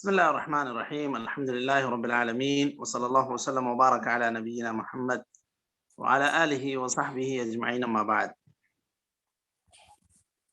بسم الله الرحمن الرحيم. الحمد لله رب العالمين، وصلى الله وسلم وبارك على نبينا محمد وعلى آله وصحبه أجمعين، أما بعد.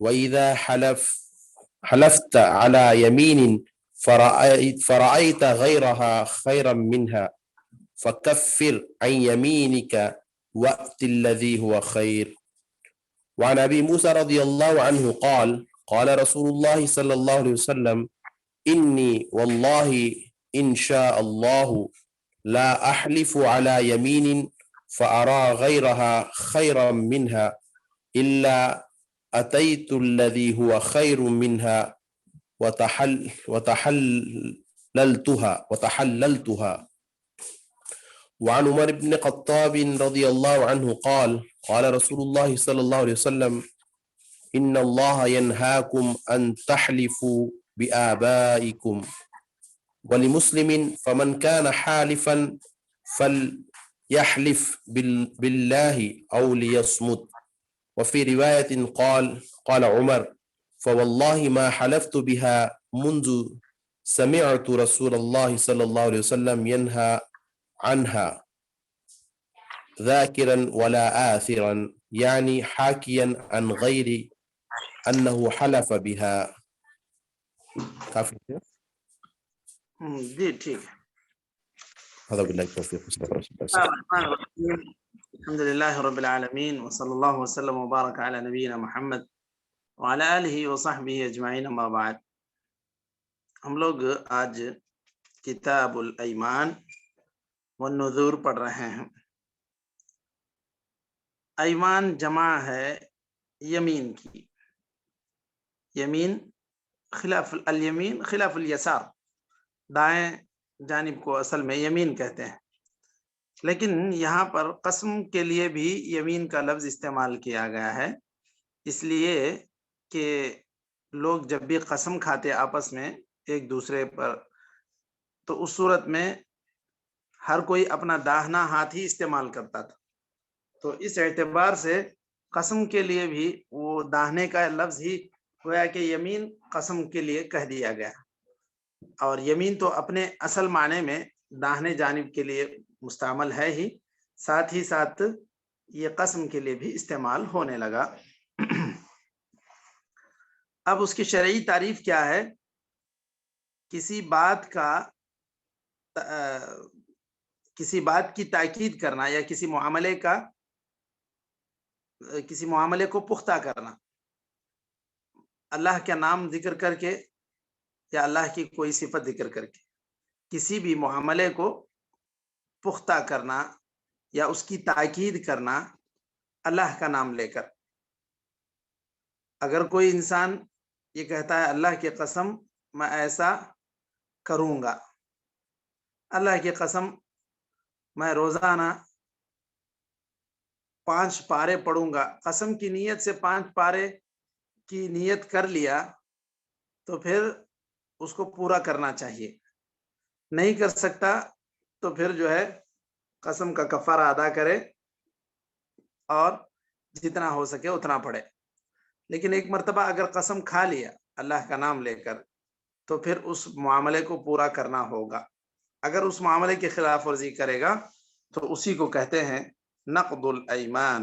وإذا حلفت على يمين فرأيت غيرها خيرا منها فكفر عن يمينك وأت الذي هو خير. وعن أبي موسى رضي الله عنه قال قال رسول الله صلى الله عليه وسلم إني والله إن شاء الله لا أحلف على يمين فأرى غيرها خيرا منها إلا أتيت الذي هو خير منها وتحللتها. وعن عمر بن الخطاب رضي الله عنه قال قال رسول الله صلى الله عليه وسلم إن الله ينهاكم أن تحلفوا بآبائكم. ولمسلم فمن كان حالفا فليحلف بالله أو ليصمت. وفي رواية قال عمر فوالله ما حلفت بها منذ سمعت رسول الله صلى الله عليه وسلم ينهى عنها ذاكرا ولا آثرا، يعني حاكيا عن غير أنه حلف بها. کافی ہے؟ جی ٹھیک ہے. هذا بالله التوفيق. الرحمن الرحيم. الحمد لله رب العالمين، وصلى الله وسلم وبارك على نبينا محمد وعلى آله وصحبه أجمعين، أما بعد. ہم لوگ آج کتاب الایمان والنذور پڑھ رہے ہیں. ایمان جمع ہے یمین کی. یمین خلاف الیمین خلاف الیسار، دائیں جانب کو اصل میں یمین کہتے ہیں، لیکن یہاں پر قسم کے لیے بھی یمین کا لفظ استعمال کیا گیا ہے، اس لیے کہ لوگ جب بھی قسم کھاتے آپس میں ایک دوسرے پر، تو اس صورت میں ہر کوئی اپنا داہنا ہاتھ ہی استعمال کرتا تھا. تو اس اعتبار سے قسم کے لیے بھی وہ داہنے کا لفظ ہی گویا کہ یمین قسم کے لیے کہہ دیا گیا. اور یمین تو اپنے اصل معنی میں داہنے جانب کے لیے مستعمل ہے ہی، ساتھ ہی ساتھ یہ قسم کے لیے بھی استعمال ہونے لگا. اب اس کی شرعی تعریف کیا ہے؟ کسی بات کی تاکید کرنا یا کسی معاملے کو پختہ کرنا، اللہ کا نام ذکر کر کے یا اللہ کی کوئی صفت ذکر کر کے کسی بھی معاملے کو پختہ کرنا یا اس کی تاکید کرنا اللہ کا نام لے کر. اگر کوئی انسان یہ کہتا ہے اللہ کی قسم میں ایسا کروں گا، اللہ کی قسم میں روزانہ 5 پارے پڑھوں گا، قسم کی نیت سے 5 پارے کی نیت کر لیا تو پھر اس کو پورا کرنا چاہیے. نہیں کر سکتا تو پھر جو ہے قسم کا کفارہ ادا کرے اور جتنا ہو سکے اتنا پڑھے. لیکن ایک مرتبہ اگر قسم کھا لیا اللہ کا نام لے کر تو پھر اس معاملے کو پورا کرنا ہوگا. اگر اس معاملے کی خلاف ورزی کرے گا تو اسی کو کہتے ہیں نقض الایمان.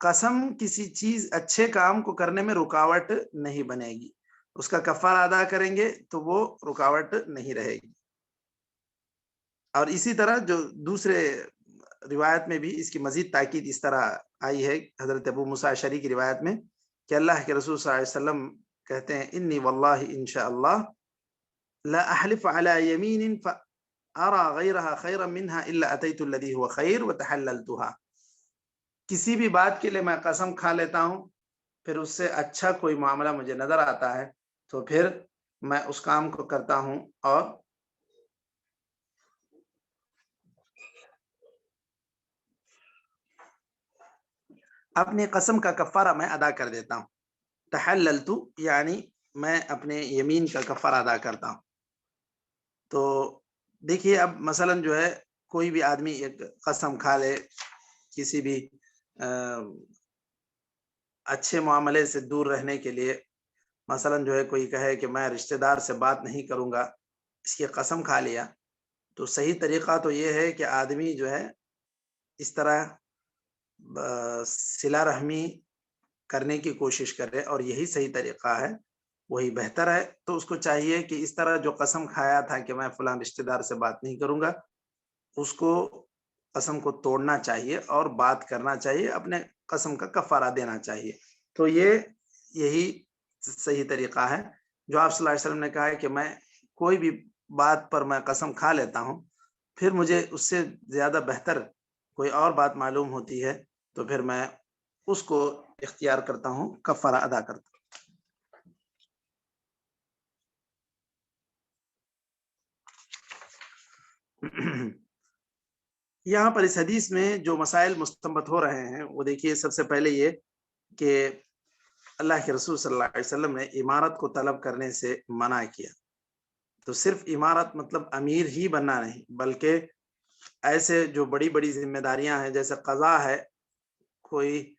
قسم کسی چیز اچھے کام کو کرنے میں رکاوٹ نہیں بنے گی، اس کا کفارہ ادا کریں گے تو وہ رکاوٹ نہیں رہے گی۔ اور اسی طرح جو دوسرے روایت میں بھی اس کی مزید تاکید اس طرح آئی ہے، حضرت ابو موسیٰ اشعری کی روایت میں کہ اللہ کے رسول صلی اللہ علیہ وسلم کہتے ہیں انی واللہ انشاءاللہ لا احلف على یمین فارى غیرها خیرا منها الا اتیت الذی هو خیر وتحللتها، کسی بھی بات کے لیے میں قسم کھا لیتا ہوں، پھر اس سے اچھا کوئی معاملہ مجھے نظر آتا ہے تو پھر میں اس کام کو کرتا ہوں اور اپنی قسم کا کفارہ میں ادا کر دیتا ہوں۔ تحللت یعنی میں اپنے یمین کا کفارہ ادا کرتا ہوں۔ تو دیکھیے اب مثلا جو ہے کوئی بھی آدمی ایک قسم کھا لے کسی بھی اچھے معاملے سے دور رہنے کے لیے، مثلا جو ہے کوئی کہے کہ میں رشتہ دار سے بات نہیں کروں گا، اس کی قسم کھا لیا، تو صحیح طریقہ تو یہ ہے کہ آدمی جو ہے اس طرح صلہ رحمی کرنے کی کوشش کرے، اور یہی صحیح طریقہ ہے، وہی بہتر ہے۔ تو اس کو چاہیے کہ اس طرح جو قسم کھایا تھا کہ میں فلاں رشتہ دار سے بات نہیں کروں گا، اس کو قسم کو توڑنا چاہیے اور بات کرنا چاہیے، اپنے قسم کا کفارہ دینا چاہیے۔ تو یہی صحیح طریقہ ہے جو آپ صلی اللہ علیہ وسلم نے کہا ہے کہ میں کوئی بھی بات پر میں قسم کھا لیتا ہوں، پھر مجھے اس سے زیادہ بہتر کوئی اور بات معلوم ہوتی ہے تو پھر میں اس کو اختیار کرتا ہوں، کفارہ ادا کرتا ہوں۔ یہاں پر اس حدیث میں جو مسائل مستنبط ہو رہے ہیں وہ دیکھیے، سب سے پہلے یہ کہ اللہ کے رسول صلی اللہ علیہ وسلم نے امارت کو طلب کرنے سے منع کیا۔ تو صرف امارت مطلب امیر ہی بننا نہیں، بلکہ ایسے جو بڑی بڑی ذمہ داریاں ہیں جیسے قضا ہے، کوئی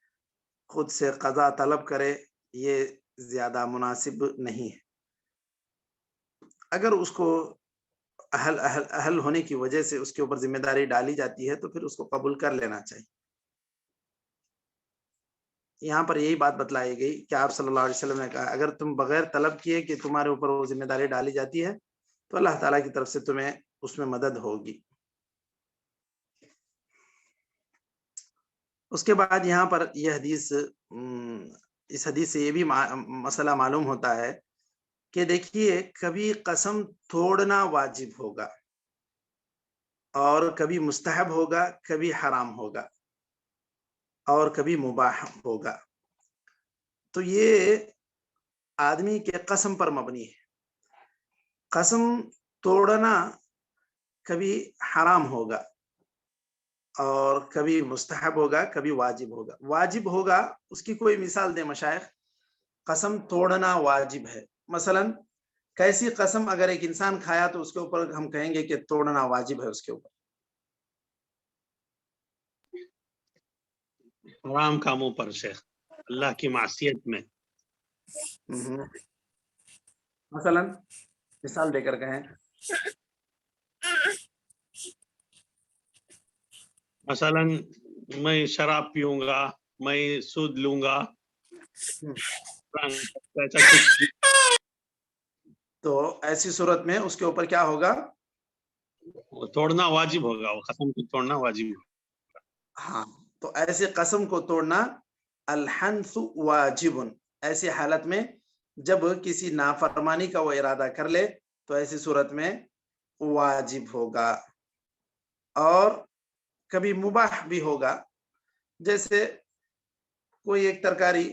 خود سے قضا طلب کرے، یہ زیادہ مناسب نہیں ہے۔ اگر اس کو اہل ہونے کی وجہ سے اس کے اوپر ذمہ داری ڈالی جاتی ہے تو پھر اس کو قبول کر لینا چاہیے۔ یہاں پر یہی بات بتلائی گئی کہ آپ صلی اللہ علیہ وسلم نے کہا اگر تم بغیر طلب کیے کہ تمہارے اوپر وہ ذمہ داری ڈالی جاتی ہے تو اللہ تعالیٰ کی طرف سے تمہیں اس میں مدد ہوگی۔ اس کے بعد یہاں پر یہ حدیث، اس حدیث سے یہ بھی مسئلہ معلوم ہوتا ہے کہ دیکھیے کبھی قسم توڑنا واجب ہوگا اور کبھی مستحب ہوگا، کبھی حرام ہوگا اور کبھی مباح ہوگا۔ تو یہ آدمی کے قسم پر مبنی ہے۔ قسم توڑنا کبھی حرام ہوگا اور کبھی مستحب ہوگا، کبھی واجب ہوگا۔ واجب ہوگا اس کی کوئی مثال دے مشائخ؟ قسم توڑنا واجب ہے، مثلا کیسی قسم اگر ایک انسان کھایا تو اس کے اوپر ہم کہیں گے کہ توڑنا واجب ہے اس کے اوپر؟ حرام کاموں پر شیخ، اللہ کی معصیت میں۔ مثلا مثال دے کر کہیں، مثلا میں شراب پیوں گا، میں سود لوں گا، ایسا کچھ، تو ایسی صورت میں اس کے اوپر کیا ہوگا؟ توڑنا واجب ہوگا، وہ قسم کو توڑنا واجب ہوگا۔ ہاں، تو ایسے قسم کو توڑنا الحنث واجب، ایسی حالت میں جب کسی نافرمانی کا وہ ارادہ کر لے تو ایسی صورت میں واجب ہوگا۔ اور کبھی مباح بھی ہوگا، جیسے کوئی ایک ترکاری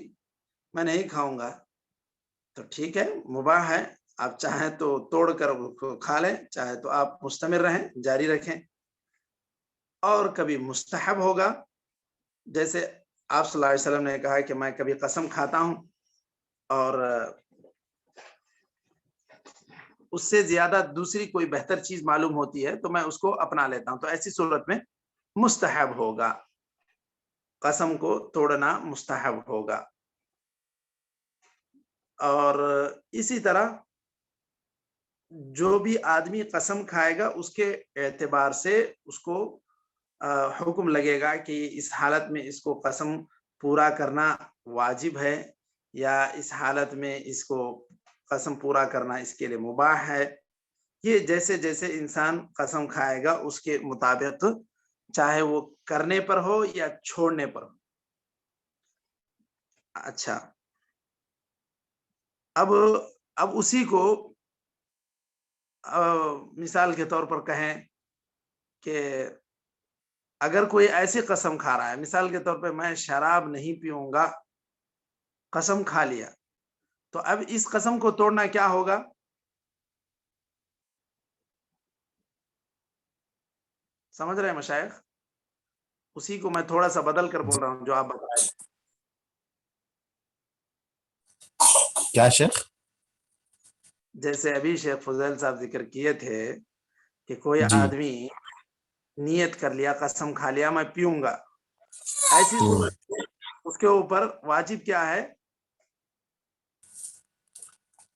میں نہیں کھاؤں گا تو ٹھیک ہے، مباح ہے، آپ چاہیں تو توڑ کر کھا لیں، چاہے تو آپ مستمر رہیں، جاری رکھیں۔ اور کبھی مستحب ہوگا، جیسے آپ صلی اللہ علیہ وسلم نے کہا کہ میں کبھی قسم کھاتا ہوں اور اس سے زیادہ دوسری کوئی بہتر چیز معلوم ہوتی ہے تو میں اس کو اپنا لیتا ہوں، تو ایسی صورت میں مستحب ہوگا، قسم کو توڑنا مستحب ہوگا۔ اور اسی طرح جو بھی آدمی قسم کھائے گا اس کے اعتبار سے اس کو حکم لگے گا کہ اس حالت میں اس کو قسم پورا کرنا واجب ہے یا اس حالت میں اس کو قسم پورا کرنا اس کے لیے مباح ہے. یہ جیسے جیسے انسان قسم کھائے گا اس کے مطابق، چاہے وہ کرنے پر ہو یا چھوڑنے پر ہو. اچھا، اب اسی کو مثال کے طور پر کہیں کہ اگر کوئی ایسی قسم کھا رہا ہے، مثال کے طور پہ میں شراب نہیں پیوں گا، قسم کھا لیا، تو اب اس قسم کو توڑنا کیا ہوگا؟ سمجھ رہے ہیں مشائخ؟ اسی کو میں تھوڑا سا بدل کر بول رہا ہوں جو آپ بتائیں. کیا شیخ؟ جیسے ابھی شیخ فضیل صاحب ذکر کیے تھے کہ کوئی جی آدمی نیت کر لیا، قسم کھا لیا میں پیوں گا، ایسی صورت میں اس کے اوپر واجب کیا ہے؟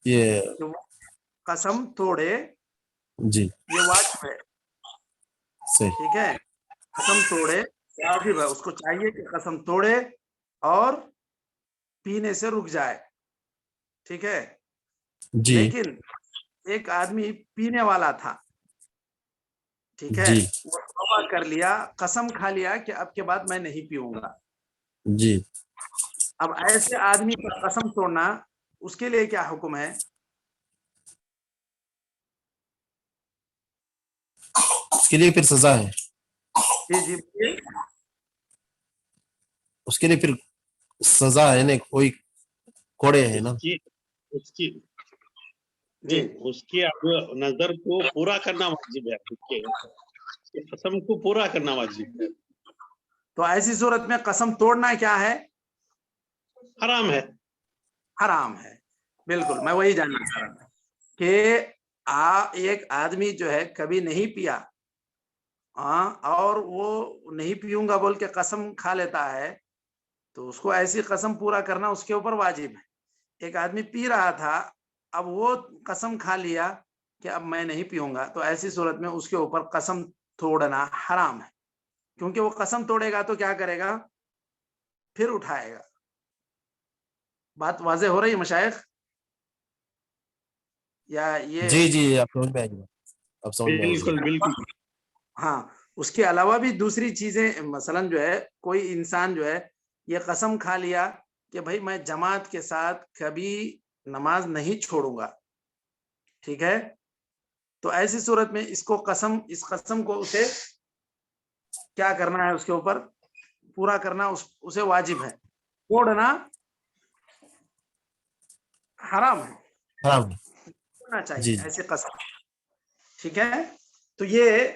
یہ کہ وہ قسم توڑے، جی یہ واجب ہے. صحیح. ٹھیک ہے، قسم توڑے واجب ہے، اس کو چاہیے کہ قسم توڑے اور پینے سے رک جائے. ٹھیک ہے، جی لیکن ایک آدمی پینے والا تھا، ٹھیک ہے، جی وہ توبہ کر لیا، قسم کھا لیا کہ اب کے بعد میں نہیں پیوں گا. جی اب ایسے آدمی کا قسم توڑنا اس کے لیے کیا حکم ہے؟ اس کے لیے پھر سزا ہے. جی جی بولیے. اس کے لیے پھر سزا ہے نا، کوئی کوڑے ہے نا. اس کی جی اس کی اب نظر کو پورا کرنا واجب ہے، اس کے قسم کو پورا کرنا واجب ہے. تو ایسی صورت میں قسم توڑنا کیا ہے؟ حرام ہے. حرام ہے. بالکل، میں وہی جاننا چاہ رہا تھا کہ ایک آدمی جو ہے کبھی نہیں پیا، اور وہ نہیں پیوں گا بول کے قسم کھا لیتا ہے، تو اس کو ایسی قسم پورا کرنا اس کے اوپر واجب ہے. ایک آدمی پی رہا تھا، اب وہ قسم کھا لیا کہ اب میں نہیں پیوں گا، تو ایسی صورت میں اس کے اوپر قسم توڑنا حرام ہے، کیونکہ وہ قسم توڑے گا تو کیا کرے گا؟ پھر اٹھائے گا. بات واضح ہو رہی ہے مشائخ؟ یا یہ جی جی اب سمجھ میں آئے گی، اب سمجھ میں آئے گی. بالکل بالکل. ہاں، اس کے علاوہ بھی دوسری چیزیں، مثلا جو ہے کوئی انسان جو ہے یہ قسم کھا لیا کہ بھائی میں جماعت کے ساتھ کبھی نماز نہیں چھوڑوں گا، ٹھیک ہے، تو ایسی صورت میں اس قسم کو اسے کیا کرنا ہے؟ اس کے اوپر پورا کرنا اسے واجب ہے، توڑنا حرام ہے. حرام. ہونا چاہیے جی ایسے قسم. ٹھیک ہے، تو یہ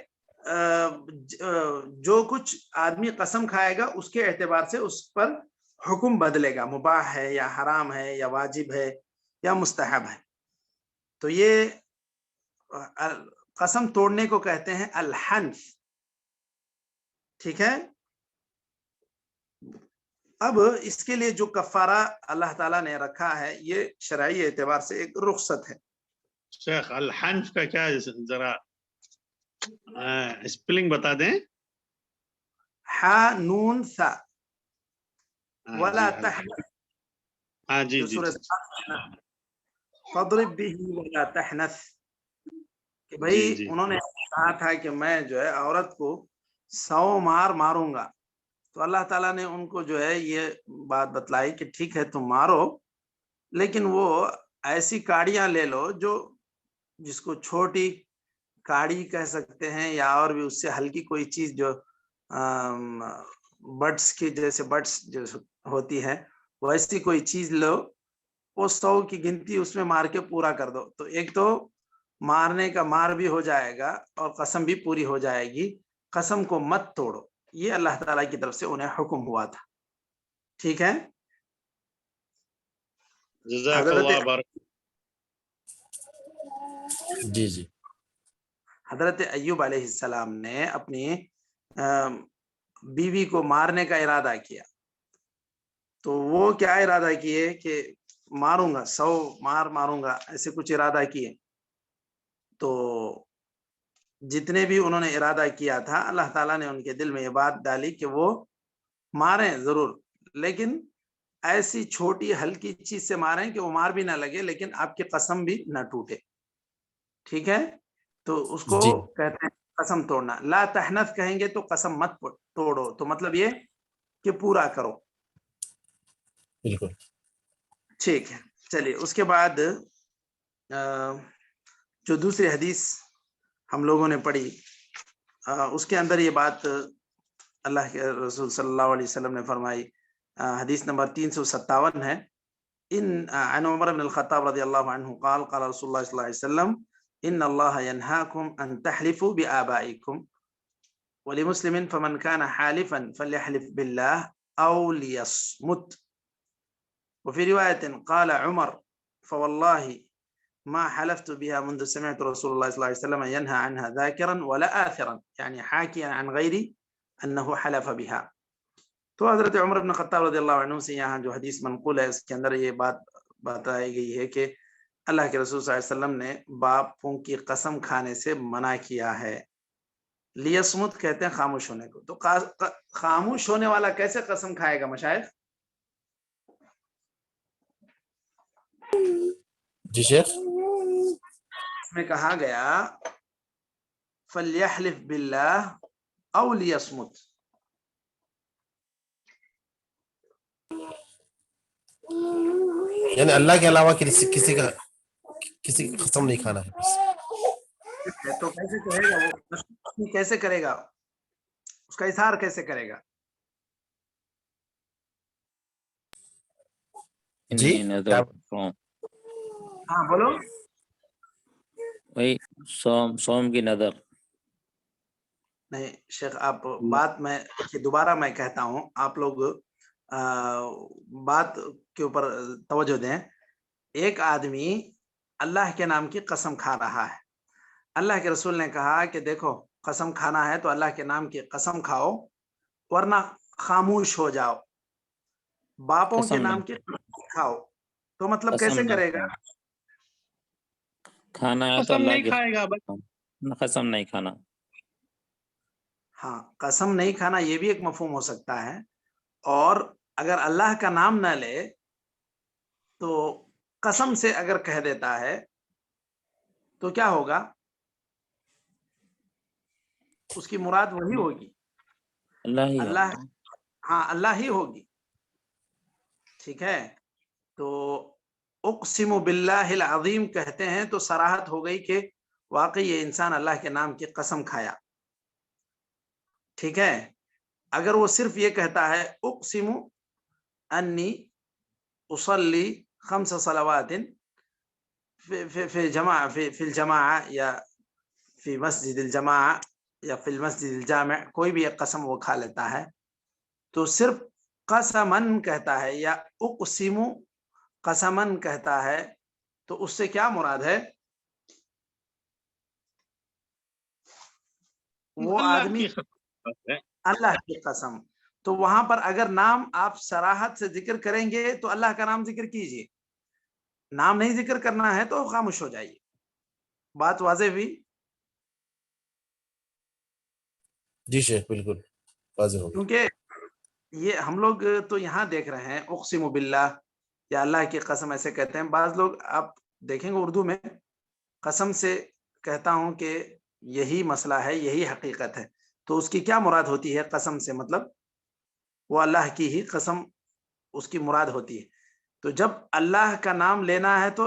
جو کچھ آدمی قسم کھائے گا اس کے اعتبار سے اس پر حکم بدلے گا، مباح ہے یا حرام ہے یا واجب ہے یا مستحب ہے. تو یہ قسم توڑنے کو کہتے ہیں الحنف. ٹھیک ہے، اب اس کے لیے جو کفارہ اللہ تعالیٰ نے رکھا ہے یہ شرعی اعتبار سے ایک رخصت ہے. شیخ الحنف کا کیا ذرا اسپیلنگ بتا دیں. حا نون ثا ولا تحنث. ہاں جی جو جی سورہ فضرب به ولا تحنث، کہ بھائی جی جی. انہوں نے کہا تھا کہ میں جو ہے عورت کو 100 مار ماروں گا، تو اللہ تعالیٰ نے ان کو جو ہے یہ بات بتلائی کہ ٹھیک ہے تم مارو، لیکن وہ ایسی کاڑیاں لے لو جس کو چھوٹی کاڑی کہہ سکتے ہیں یا اور بھی اس سے ہلکی کوئی چیز جو بٹس کی جیسے بٹس جو ہوتی ہے ویسی کوئی چیز لو، وہ 100 کی گنتی اس میں مار کے پورا کر دو. تو ایک تو مارنے کا مار بھی ہو جائے گا اور قسم بھی پوری ہو جائے گی. قسم کو مت توڑو، یہ اللہ تعالیٰ کی طرف سے انہیں حکم ہوا تھا. ٹھیک ہے، جزاک اللہ بارک. جی جی حضرت ایوب علیہ السلام نے اپنی بیوی کو مارنے کا ارادہ کیا، تو وہ کیا ارادہ کیے کہ ماروں گا، 100 ماروں گا، ایسے کچھ ارادہ کیے. تو جتنے بھی انہوں نے ارادہ کیا تھا اللہ تعالیٰ نے ان کے دل میں یہ بات ڈالی کہ وہ ماریں ضرور، لیکن ایسی چھوٹی ہلکی چیز سے ماریں کہ وہ مار بھی نہ لگے لیکن آپ کی قسم بھی نہ ٹوٹے. ٹھیک ہے, تو اس کو جی کہتے ہیں قسم توڑنا. لا تحنث کہیں گے تو قسم مت توڑو, تو مطلب یہ کہ پورا کرو. بالکل. ٹھیک ہے, چلیے اس کے بعد جو دوسری حدیث ہم لوگوں نے پڑھی اس کے اندر یہ بات اللہ کے رسول صلی اللہ علیہ وسلم نے فرمائی. حدیث نمبر 357 ہے. عن عمر بن الخطاب رضی اللہ عنہ قال قال رسول اللہ صلی اللہ علیہ وسلم ان اللہ ينهاكم ان تحلفوا بآبائكم ولمسلم فمن كان حالفا فليحلف بالله او ليصمت. وفي رواية قال عمر فوالله ما حلفت بها منذ سمعت رسول الله صلى الله عليه وسلم ينهى عنها ذاكرا ولا آثرا, يعني حاكيا عن غيري أنه حلف بها. تو حضرت عمر بن خطاب رضی اللہ عنہ سے یہاں جو حدیث منقول ہے اس کے اندر یہ بات بتائی گئی ہے کہ اللہ کے رسول صلی اللہ علیہ وسلم نے باپوں کی قسم کھانے سے منع کیا ہے. لیسمت کہتے ہیں خاموش ہونے کو. تو خاموش ہونے والا کیسے قسم کھائے گا مشائخ؟ جی شیخ. اس میں کہا گیا فلیحلف باللہ او لیسمت. یعنی اللہ کے علاوہ کسی کا قسم نہیں کھانا ہے بس. تو کیسے کہے گا وہ, کیسے کرے گا, اس کا اظہار کیسے کرے گا؟ جی ہاں بولو. وہی سوم کی نظر. نہیں شیخ آپ بات میں دوبارہ میں کہتا ہوں, آپ لوگ بات کے اوپر توجہ دیں. ایک آدمی اللہ کے نام کی قسم کھا رہا ہے. اللہ کے رسول نے کہا کہ دیکھو قسم کھانا ہے تو اللہ کے نام کی قسم کھاؤ ورنہ خاموش ہو جاؤ. باپوں کے نام کی قسم کھاؤ تو مطلب کیسے کرے گا؟ کھانا ہے تو قسم اللہ نہیں کی کھائے گا بس. قسم نہیں کھانا. ہاں قسم نہیں کھانا یہ بھی ایک مفہوم ہو سکتا ہے. اور اگر اللہ کا نام نہ لے تو قسم سے اگر کہہ دیتا ہے تو کیا ہوگا؟ اس کی مراد وہی ہوگی, اللہ ہاں اللہ ہی ہوگی. ٹھیک ہے, تو اقسم باللہ العظیم کہتے ہیں تو صراحت ہو گئی کہ واقعی یہ انسان اللہ کے نام کی قسم کھایا. ٹھیک ہے, اگر وہ صرف یہ کہتا ہے اقسم انی اصلی 5 صلوات فی الجماعہ یا فی مسجد الجماعہ یا فی المسجد الجامع, کوئی بھی ایک قسم وہ کھا لیتا ہے تو صرف قسمن کہتا ہے یا اقسم قسمن کہتا ہے تو اس سے کیا مراد ہے؟ وہ آدمی اللہ کی قسم. تو وہاں پر اگر نام آپ صراحت سے ذکر کریں گے تو اللہ کا نام ذکر کیجئے, نام نہیں ذکر کرنا ہے تو خاموش ہو جائیے. بات واضح ہوئی؟ جی شیخ بالکل واضح ہو گئی. کیونکہ یہ ہم لوگ تو یہاں دیکھ رہے ہیں اقسم باللہ یا اللہ کی قسم ایسے کہتے ہیں. بعض لوگ آپ دیکھیں گے اردو میں قسم سے کہتا ہوں کہ یہی مسئلہ ہے, یہی حقیقت ہے, تو اس کی کیا مراد ہوتی ہے قسم سے؟ مطلب وہ اللہ کی ہی قسم اس کی مراد ہوتی ہے. تو جب اللہ کا نام لینا ہے تو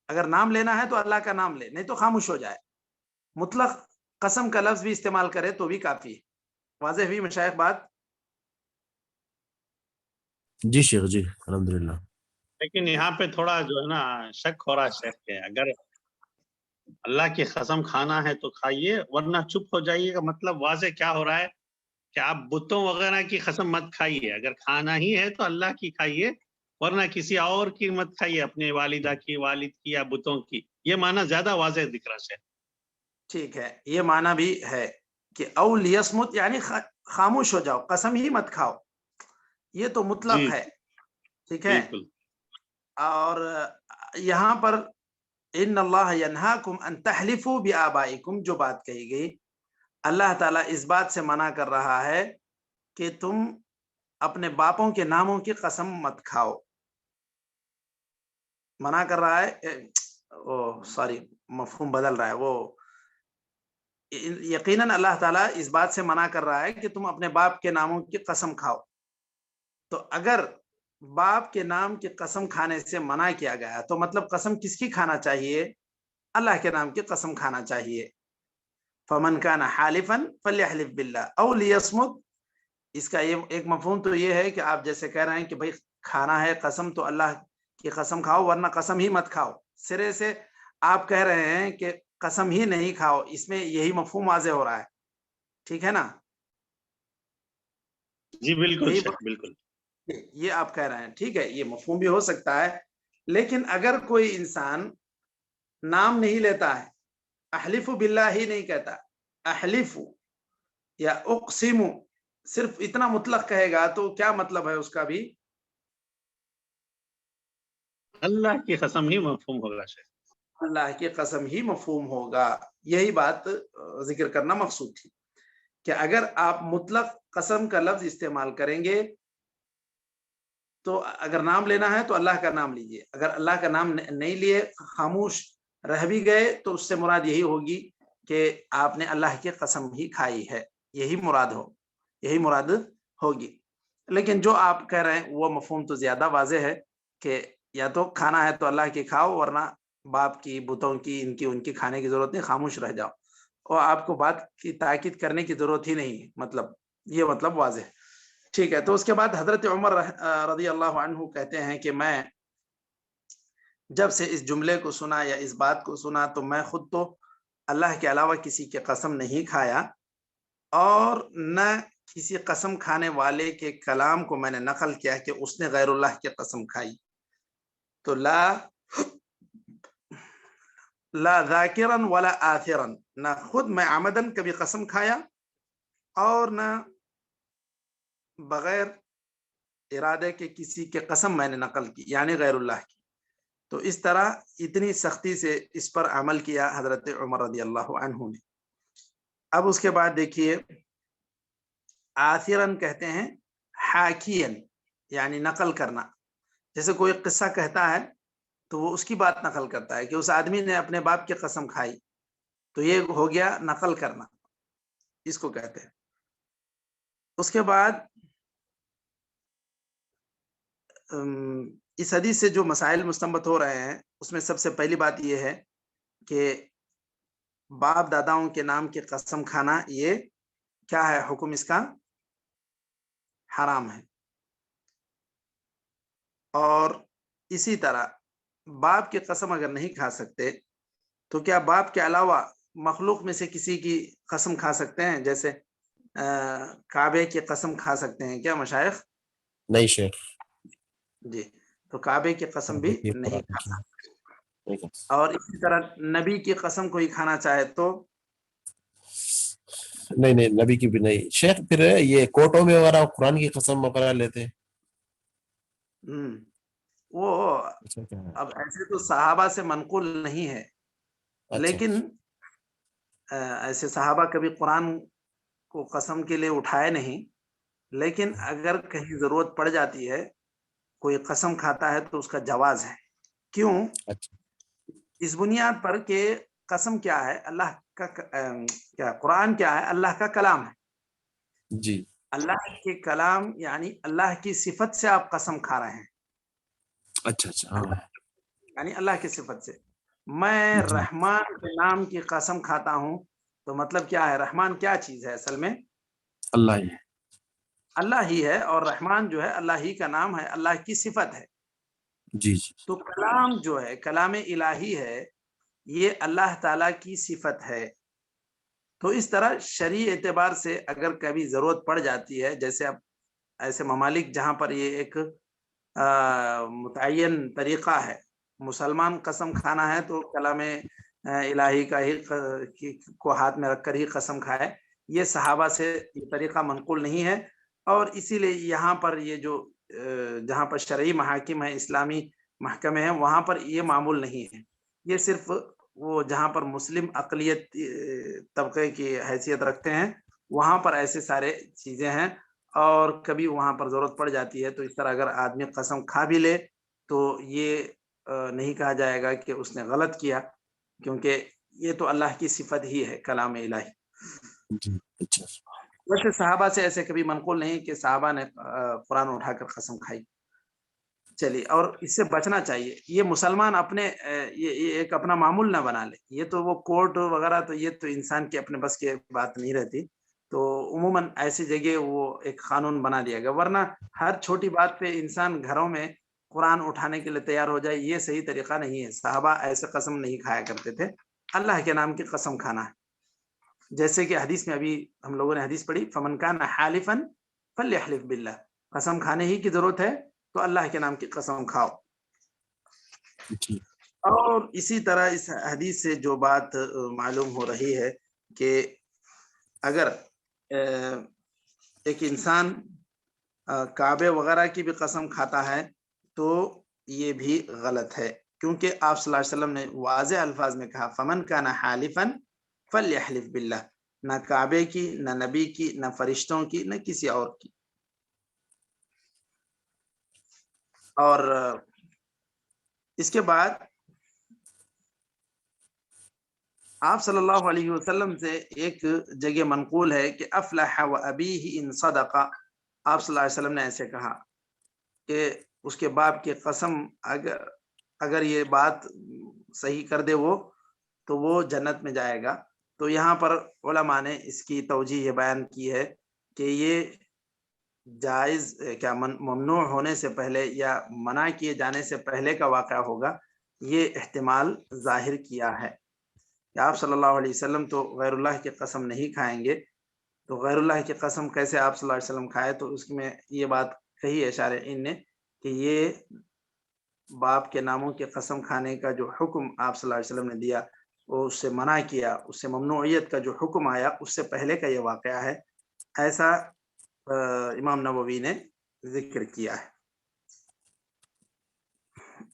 اگر نام لینا ہے تو اللہ کا نام لے, نہیں تو خاموش ہو جائے. مطلق قسم کا لفظ بھی استعمال کرے تو بھی کافی ہے. واضح ہوئی مشائخ بات؟ جی شیخ جی الحمدللہ. لیکن یہاں پہ تھوڑا جو ہے نا شک ہو رہا ہے شیخ کے, اگر اللہ کی قسم کھانا ہے تو کھائیے ورنہ چپ ہو جائیے گا, مطلب واضح کیا ہو رہا ہے کہ آپ بتوں وغیرہ کی قسم مت کھائیے. اگر کھانا ہی ہے تو اللہ کی کھائیے ورنہ کسی اور کی مت کھائیے, اپنے والدہ کی, والد کی یا بتوں کی. یہ معنی زیادہ واضح دکھ رہا ہے. ٹھیک ہے, یہ معنی بھی ہے کہ او لیسمت یعنی خاموش ہو جاؤ, قسم ہی مت کھاؤ, یہ تو مطلق ہے. ٹھیک ہے, بالکل. اور یہاں پر ان اللہ ینہاکم ان تحلفوا بآبائکم جو بات کہی گئی, اللہ تعالیٰ اس بات سے منع کر رہا ہے کہ تم اپنے باپوں کے ناموں کی قسم مت کھاؤ. منع کر رہا ہے, سوری مفہوم بدل رہا ہے, وہ یقیناً اللہ تعالیٰ اس بات سے منع کر رہا ہے کہ تم اپنے باپ کے ناموں کی قسم کھاؤ. تو اگر باپ کے نام کی قسم کھانے سے منع کیا گیا تو مطلب قسم کس کی کھانا چاہیے؟ اللہ کے نام کی قسم کھانا چاہیے. فمن کان حالفا فلیحلف باللہ او لیصمت. اس کا یہ ایک مفہوم تو یہ ہے کہ آپ جیسے کہہ رہے ہیں کہ بھائی کھانا ہے قسم تو اللہ کی قسم کھاؤ ورنہ قسم ہی مت کھاؤ. سرے سے آپ کہہ رہے ہیں کہ قسم ہی نہیں کھاؤ, اس میں یہی مفہوم واضح ہو رہا ہے. ٹھیک ہے نا؟ جی بالکل شیخ, بالکل یہ آپ کہہ رہے ہیں, ٹھیک ہے, یہ مفہوم بھی ہو سکتا ہے. لیکن اگر کوئی انسان نام نہیں لیتا ہے, احلف باللہ ہی نہیں کہتا, احلف یا اقسم صرف اتنا مطلق کہے گا تو کیا مطلب ہے اس کا بھی؟ اللہ کی قسم ہی مفہوم ہوگا شیخ. اللہ کی قسم ہی مفہوم ہوگا. یہی بات ذکر کرنا مقصود تھی کہ اگر آپ مطلق قسم کا لفظ استعمال کریں گے تو اگر نام لینا ہے تو اللہ کا نام لیجئے, اگر اللہ کا نام نہیں لیے خاموش رہ بھی گئے تو اس سے مراد یہی ہوگی کہ آپ نے اللہ کی قسم ہی کھائی ہے, یہی مراد ہوگی. لیکن جو آپ کہہ رہے ہیں وہ مفہوم تو زیادہ واضح ہے کہ یا تو کھانا ہے تو اللہ کی کھاؤ ورنہ باپ کی, بتوں کی, ان کی کھانے کی ضرورت نہیں, خاموش رہ جاؤ, اور آپ کو بات کی تاکید کرنے کی ضرورت ہی نہیں. مطلب یہ مطلب واضح. ٹھیک ہے, تو اس کے بعد حضرت عمر رضی اللہ عنہ کہتے ہیں کہ میں جب سے اس جملے کو سنا یا اس بات کو سنا تو میں خود تو اللہ کے علاوہ کسی کی قسم نہیں کھایا اور نہ کسی قسم کھانے والے کے کلام کو میں نے نقل کیا کہ اس نے غیر اللہ کی قسم کھائی. تو لا ذاکرا ولا آثرا, نہ خود میں عمدن کبھی قسم کھایا اور نہ بغیر ارادے کے کسی کے قسم میں نے نقل کی, یعنی غیر اللہ کی. تو اس طرح اتنی سختی سے اس پر عمل کیا حضرت عمر رضی اللہ عنہ نے. اب اس کے بعد دیکھیے, آثرن کہتے ہیں حاکین, یعنی نقل کرنا. جیسے کوئی قصہ کہتا ہے تو وہ اس کی بات نقل کرتا ہے کہ اس آدمی نے اپنے باپ کی قسم کھائی, تو یہ ہو گیا نقل کرنا, اس کو کہتے ہیں. اس کے بعد اس حدیث سے جو مسائل مستنبط ہو رہے ہیں اس میں سب سے پہلی بات یہ ہے کہ باپ داداؤں کے نام کی قسم کھانا یہ کیا ہے, حکم اس کا حرام ہے. اور اسی طرح باپ کی قسم اگر نہیں کھا سکتے تو کیا باپ کے علاوہ مخلوق میں سے کسی کی قسم کھا سکتے ہیں؟ جیسے کعبے کی قسم کھا سکتے ہیں کیا مشائخ؟ نہیں شیخ. جی, تو کعبے کی قسم بھی نہیں کھا سکتے. اور اسی طرح نبی کی قسم کوئی کھانا چاہے تو نہیں, نبی کی بھی نہیں شیخ. پھر یہ کوٹوں میں وغیرہ قرآن کی قسم وغیرہ لیتے ہیں, وہ اب ایسے تو صحابہ سے منقول نہیں ہے, لیکن ایسے صحابہ کبھی قرآن کو قسم کے لیے اٹھائے نہیں. لیکن اگر کہیں ضرورت پڑ جاتی ہے, کوئی قسم کھاتا ہے تو اس کا جواز ہے. کیوں؟ اس بنیاد پر کہ قسم کیا ہے, اللہ کا کیا قرآن کیا ہے, اللہ کا کلام ہے. جی, اللہ کے کلام یعنی اللہ کی صفت سے آپ قسم کھا رہے ہیں. اچھا, یعنی اللہ کی صفت سے. میں رحمان کے نام کی قسم کھاتا ہوں تو مطلب کیا ہے, رحمان کیا چیز ہے اصل میں؟ اللہ ہی ہے, اور رحمان جو ہے اللہ ہی کا نام ہے, اللہ کی صفت ہے. جی. تو کلام جو ہے, کلام الہی ہے, یہ اللہ تعالیٰ کی صفت ہے. تو اس طرح شرعی اعتبار سے اگر کبھی ضرورت پڑ جاتی ہے, جیسے اب ایسے ممالک جہاں پر یہ ایک متعین طریقہ ہے, مسلمان قسم کھانا ہے تو کلام الہی کا ہی کو ہاتھ میں رکھ کر ہی قسم کھائے. یہ صحابہ سے یہ طریقہ منقول نہیں ہے, اور اسی لیے یہاں پر یہ جو جہاں پر شرعی محاکم ہیں, اسلامی محکمے ہیں, وہاں پر یہ معمول نہیں ہے. یہ صرف وہ جہاں پر مسلم اقلیت طبقے کی حیثیت رکھتے ہیں وہاں پر ایسے سارے چیزیں ہیں, اور کبھی وہاں پر ضرورت پڑ جاتی ہے، تو اس طرح اگر آدمی قسم کھا بھی لے تو یہ نہیں کہا جائے گا کہ اس نے غلط کیا، کیونکہ یہ تو اللہ کی صفت ہی ہے، کلام الہی۔ جی اچھا ویسے صحابہ سے ایسے کبھی منقول نہیں کہ صحابہ نے قرآن اٹھا کر قسم کھائی۔ چلیے، اور اس سے بچنا چاہیے، یہ مسلمان اپنے یہ ایک اپنا معمول نہ بنا لے، یہ تو وہ کورٹ وغیرہ تو یہ تو انسان کے اپنے بس کی بات نہیں رہتی، تو عموماً ایسی جگہ وہ ایک قانون بنا دیا گیا، ورنہ ہر چھوٹی بات پہ انسان گھروں میں قرآن اٹھانے کے لیے تیار ہو جائے، یہ صحیح طریقہ نہیں ہے۔ صحابہ ایسے قسم نہیں کھایا کرتے تھے، اللہ کے نام کی قسم کھانا ہے۔ جیسے کہ حدیث میں ابھی ہم لوگوں نے حدیث پڑھی، فمن کان حالفا فلیحلف باللہ، قسم کھانے ہی کی ضرورت ہے تو اللہ کے نام کی قسم کھاؤ۔ جی اور اسی طرح اس حدیث سے جو بات معلوم ہو رہی ہے کہ اگر ایک انسان کعبے وغیرہ کی بھی قسم کھاتا ہے تو یہ بھی غلط ہے، کیونکہ آپ صلی اللہ علیہ وسلم نے واضح الفاظ میں کہا فمن کان حالفا فلیحلف باللہ، نہ کعبے کی، نہ نبی کی، نہ فرشتوں کی، نہ کسی اور کی۔ اور اس کے بعد آپ صلی اللہ علیہ وسلم سے ایک جگہ منقول ہے کہ افلح و ابیہ ان صدق، آپ صلی اللہ علیہ وسلم نے ایسے کہا کہ اس کے باپ کی قسم اگر یہ بات صحیح کر دے وہ تو وہ جنت میں جائے گا۔ تو یہاں پر علماء نے اس کی توجیہ یہ بیان کی ہے کہ یہ جائز کیا ممنوع ہونے سے پہلے یا منع کیے جانے سے پہلے کا واقعہ ہوگا، یہ احتمال ظاہر کیا ہے کہ آپ صلی اللہ علیہ وسلم تو غیر اللہ کی قسم نہیں کھائیں گے، تو غیر اللہ کی قسم کیسے آپ صلی اللہ علیہ وسلم کھائے؟ تو اس میں یہ بات کہی ہے شارحین نے کہ یہ باپ کے ناموں کی قسم کھانے کا جو حکم آپ صلی اللہ علیہ وسلم نے دیا، وہ اس سے منع کیا، اس سے ممنوعیت کا جو حکم آیا اس سے پہلے کا یہ واقعہ ہے، ایسا امام نووی نے ذکر کیا ہے۔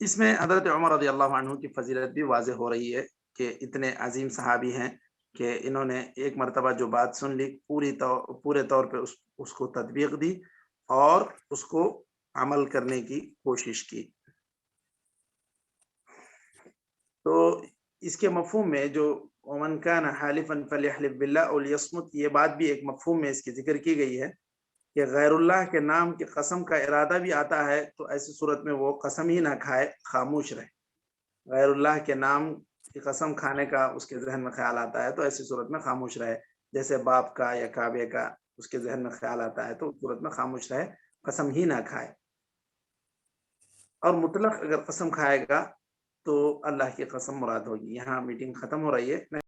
اس میں حضرت عمر رضی اللہ عنہ کی فضیلت بھی واضح ہو رہی ہے کہ اتنے عظیم صحابی ہیں کہ انہوں نے ایک مرتبہ جو بات سن لی پورے طور پہ اس کو تطبیق دی اور اس کو عمل کرنے کی کوشش کی۔ تو اس کے مفہوم میں جو ومن کان حالفا فلیحلف باللہ او لیصمت، یہ بات بھی ایک مفہوم میں اس کی ذکر کی گئی ہے کہ غیر اللہ کے نام کی قسم کا ارادہ بھی آتا ہے تو ایسی صورت میں وہ قسم ہی نہ کھائے، خاموش رہے۔ غیر اللہ کے نام کی قسم کھانے کا اس کے ذہن میں خیال آتا ہے تو ایسی صورت میں خاموش رہے، جیسے باپ کا یا کعبے کا اس کے ذہن میں خیال آتا ہے تو اس صورت میں خاموش رہے، قسم ہی نہ کھائے۔ اور مطلق اگر قسم کھائے گا تو اللہ کی قسم مراد ہوگی۔ یہاں میٹنگ ختم ہو رہی ہے۔